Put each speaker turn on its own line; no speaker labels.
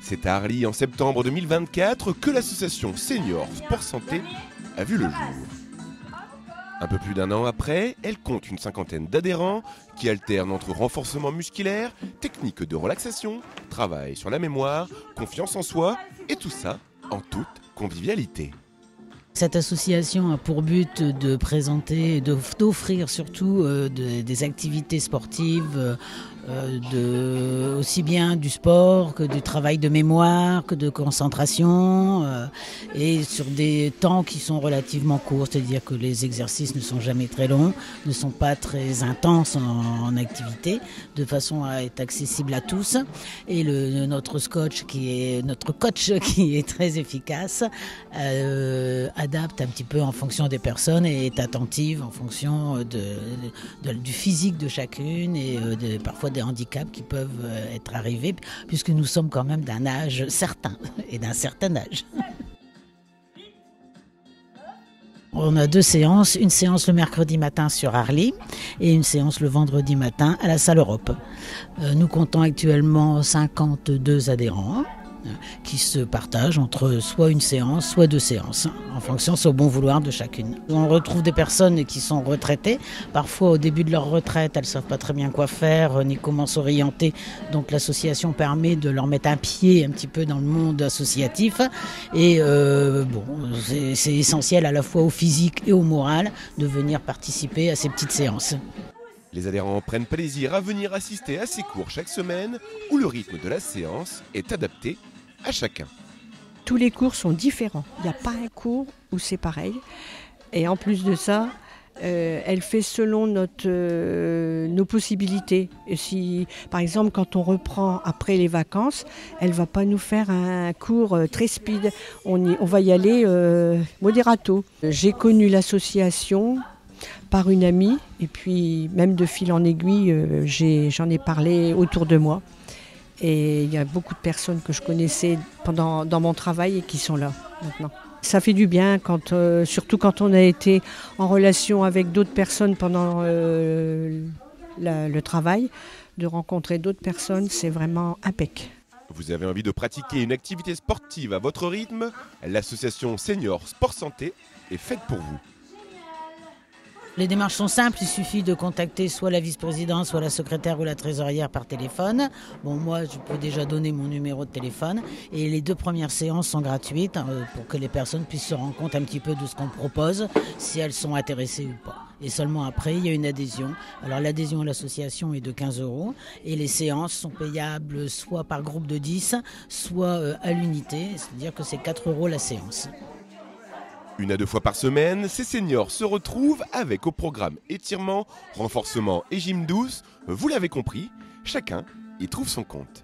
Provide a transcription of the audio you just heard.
C'est à Arly en septembre 2024 que l'association Senior Sport Santé a vu le jour. Un peu plus d'un an après, elle compte une cinquantaine d'adhérents qui alternent entre renforcement musculaire, techniques de relaxation, travail sur la mémoire, confiance en soi et tout ça en toute convivialité.
Cette association a pour but de présenter, d'offrir surtout des activités sportives, aussi bien du sport que du travail de mémoire, que de concentration, et sur des temps qui sont relativement courts, c'est-à-dire que les exercices ne sont jamais très longs, ne sont pas très intenses en activité, de façon à être accessible à tous. Et notre coach qui est très efficace, adapte un petit peu en fonction des personnes et est attentive en fonction du physique de chacune et parfois des handicaps qui peuvent être arrivés, puisque nous sommes quand même d'un âge certain et d'un certain âge. On a 2 séances, une séance le mercredi matin sur Arly et une séance le vendredi matin à la salle Europe. Nous comptons actuellement 52 adhérents qui se partagent entre soit une séance, soit 2 séances, en fonction au bon vouloir de chacune. On retrouve des personnes qui sont retraitées. Parfois, au début de leur retraite, elles ne savent pas très bien quoi faire, ni comment s'orienter. Donc l'association permet de leur mettre un pied un petit peu dans le monde associatif. Et c'est essentiel à la fois au physique et au moral de venir participer à ces petites séances.
Les adhérents prennent plaisir à venir assister à ces cours chaque semaine où le rythme de la séance est adapté à chacun.
Tous les cours sont différents. Il n'y a pas un cours où c'est pareil. Et en plus de ça, elle fait selon nos possibilités. Et si, par exemple, quand on reprend après les vacances, elle ne va pas nous faire un cours très speed. On va y aller moderato. J'ai connu l'association par une amie et puis même de fil en aiguille, j'en ai parlé autour de moi. Et il y a beaucoup de personnes que je connaissais dans mon travail et qui sont là maintenant. Ça fait du bien, surtout quand on a été en relation avec d'autres personnes pendant le travail, de rencontrer d'autres personnes, c'est vraiment impec.
Vous avez envie de pratiquer une activité sportive à votre rythme? L'association Senior Sport Santé est faite pour vous.
Les démarches sont simples, il suffit de contacter soit la vice-présidente, soit la secrétaire ou la trésorière par téléphone. Bon, moi, je peux déjà donner mon numéro de téléphone. Et les 2 premières séances sont gratuites pour que les personnes puissent se rendre compte un petit peu de ce qu'on propose, si elles sont intéressées ou pas. Et seulement après, il y a une adhésion. Alors l'adhésion à l'association est de 15 € et les séances sont payables soit par groupe de 10, soit à l'unité, c'est-à-dire que c'est 4 € la séance.
1 à 2 fois par semaine, ces seniors se retrouvent avec au programme étirement, renforcement et gym douce. Vous l'avez compris, chacun y trouve son compte.